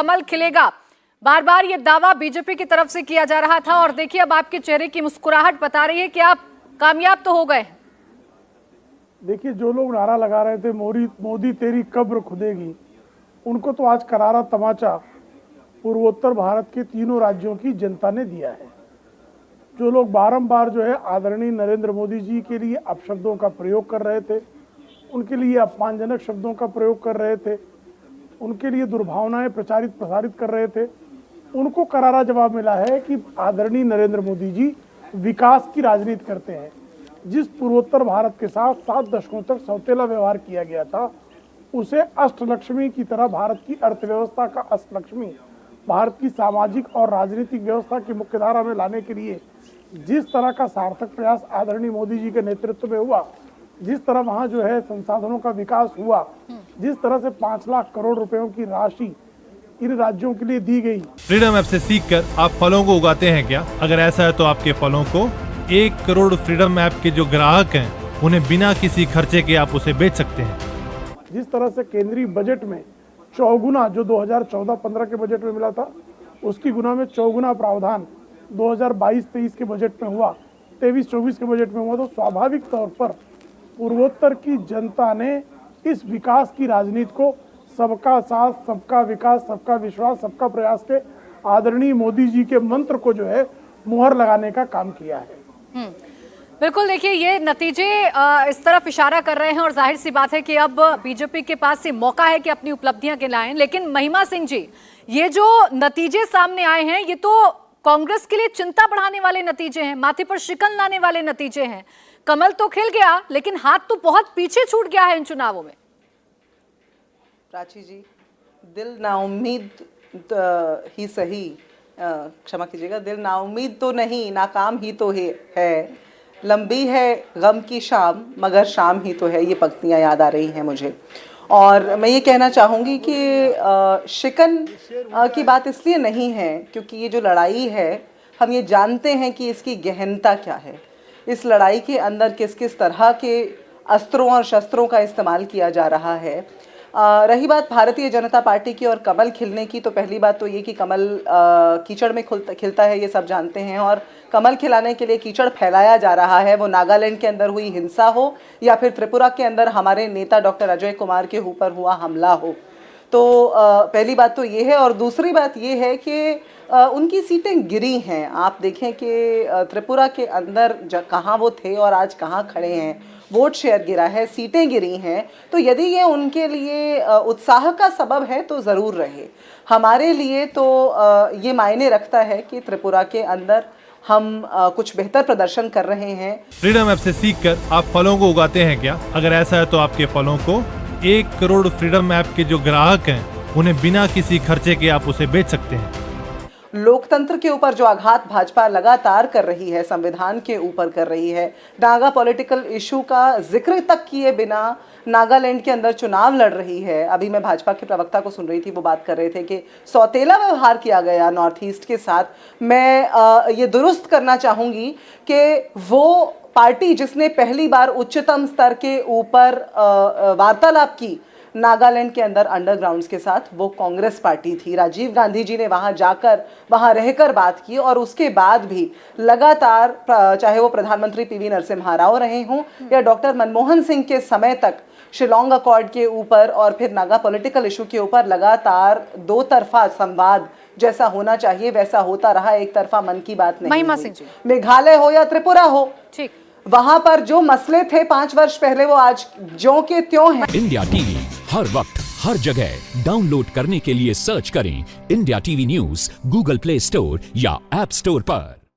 कमल खिलेगा। बार बार ये दावा बीजेपी की तरफ से किया जा रहा था और देखिए अब आपके चेहरे की मुस्कुराहट बता रही है कि आप कामयाब तो हो गए। देखिए, जो लोग नारा लगा रहे थे मोदी तेरी कब्र खुदेगी, उनको तो आज करारा तमाचा पूर्वोत्तर भारत के तीनों राज्यों की जनता ने दिया है। जो लोग बारंबार जो है आदरणीय नरेंद्र मोदी जी के लिए अपशब्दों का प्रयोग कर रहे थे, उनके लिए अपमानजनक शब्दों का प्रयोग कर रहे थे, उनके लिए दुर्भावनाएं प्रसारित कर रहे थे, उनको करारा जवाब मिला है कि आदरणीय नरेंद्र मोदी जी विकास की राजनीति करते हैं। जिस पूर्वोत्तर भारत के साथ 7 दशकों तक सौतेला व्यवहार किया गया था, उसे अष्टलक्ष्मी की तरह भारत की अर्थव्यवस्था का अष्टलक्ष्मी, भारत की सामाजिक और राजनीतिक व्यवस्था की मुख्यधारा में लाने के लिए जिस तरह का सार्थक प्रयास आदरणीय मोदी जी के नेतृत्व में हुआ, जिस तरह वहाँ जो है संसाधनों का विकास हुआ, जिस तरह से 5 लाख करोड़ रुपयों की राशि इन राज्यों के लिए दी गई। फ्रीडम ऐप से सीखकर आप फलों को उगाते हैं क्या? अगर ऐसा है तो आपके फलों को 1 करोड़ फ्रीडम ऐप के जो ग्राहक हैं उन्हें बिना किसी खर्चे के आप उसे बेच सकते हैं। जिस तरह से केंद्रीय बजट में चौगुना जो 2014-15 के बजट में मिला था, उसकी गुना में चौगुना प्रावधान 2022-23 के बजट में हुआ, 23-24 के बजट में हुआ, तो स्वाभाविक तौर पर पूर्वोत्तर की जनता ने इस विकास की राजनीति को सबका साथ, सबका विकास, सबका विश्वास, सबका प्रयास के आदरणीय मोदी जी के मंत्र को जो है मुहर लगाने का काम किया है। बिल्कुल, देखिए ये नतीजे इस तरफ इशारा कर रहे हैं और जाहिर सी बात है कि अब बीजेपी के पास ये मौका है कि अपनी उपलब्धियां गिनाएं। लेकिन महिमा सिंह जी, ये जो नतीजे सामने आए हैं ये तो कांग्रेस के लिए चिंता बढ़ाने वाले नतीजे हैं, माथे पर शिकन लाने वाले नतीजे हैं। कमल तो खिल गया लेकिन हाथ तो बहुत पीछे छूट गया है इन चुनावों में। प्राची जी, दिल नाउम्मीद ही सही, क्षमा कीजिएगा, दिल नाउम्मीद तो नहीं, नाकाम ही तो है, लंबी है गम की शाम मगर शाम ही तो है। ये पंक्तियाँ याद आ रही हैं मुझे। और मैं ये कहना चाहूँगी कि शिकन की बात इसलिए नहीं है क्योंकि ये जो लड़ाई है हम ये जानते हैं कि इसकी गहनता क्या है, इस लड़ाई के अंदर किस किस तरह के अस्त्रों और शस्त्रों का इस्तेमाल किया जा रहा है। रही बात भारतीय जनता पार्टी की और कमल खिलने की, तो पहली बात तो ये कि कमल कीचड़ में खिलता है, ये सब जानते हैं। और कमल खिलाने के लिए कीचड़ फैलाया जा रहा है, वो नागालैंड के अंदर हुई हिंसा हो या फिर त्रिपुरा के अंदर हमारे नेता डॉक्टर अजय कुमार के ऊपर हुआ हमला हो। तो पहली बात तो ये है। और दूसरी बात ये है कि उनकी सीटें गिरी हैं। आप देखें कि त्रिपुरा के अंदर कहाँ वो थे और आज कहाँ खड़े हैं, वोट शेयर गिरा है, सीटें गिरी हैं। तो यदि ये उनके लिए उत्साह का सबब है तो ज़रूर रहे। हमारे लिए तो ये मायने रखता है कि त्रिपुरा के अंदर हम कुछ बेहतर प्रदर्शन कर रहे हैं। फ्रीडम ऐप से सीखकर आप फलों को उगाते हैं क्या? अगर ऐसा है तो आपके फलों को 1 करोड़ फ्रीडम ऐप के जो ग्राहक हैं उन्हें बिना किसी खर्चे के आप उसे बेच सकते हैं। लोकतंत्र के ऊपर जो आघात भाजपा लगातार कर रही है, संविधान के ऊपर कर रही है, नागा पॉलिटिकल इशू का जिक्र तक किए बिना नागालैंड के अंदर चुनाव लड़ रही है। अभी मैं भाजपा के प्रवक्ता को सुन रही थी, वो बात कर रहे थे कि सौतेला व्यवहार किया गया नॉर्थ ईस्ट के साथ। मैं ये दुरुस्त करना चाहूँगी कि वो पार्टी जिसने पहली बार उच्चतम स्तर के ऊपर वार्तालाप की नागालैंड के अंदर अंडरग्राउंड्स के साथ, वो कांग्रेस पार्टी थी। राजीव गांधी जी ने वहां जाकर, वहां रहकर बात की और उसके बाद भी लगातार, चाहे वो प्रधानमंत्री पीवी नरसिम्हा राव रहे हों या डॉक्टर मनमोहन सिंह के समय तक, शिलोंग अकॉर्ड के ऊपर और फिर नागा पॉलिटिकल इशू के ऊपर लगातार दो तरफा संवाद जैसा होना चाहिए वैसा होता रहा, एक तरफा मन की बात नहीं हुई। मेघालय हो या त्रिपुरा हो, ठीक, वहां पर जो मसले थे 5 वर्ष पहले वो आज ज्यों के त्यों हैं। इंडिया टीवी हर वक्त हर जगह डाउनलोड करने के लिए सर्च करें India TV news Google play store या ऐप स्टोर पर।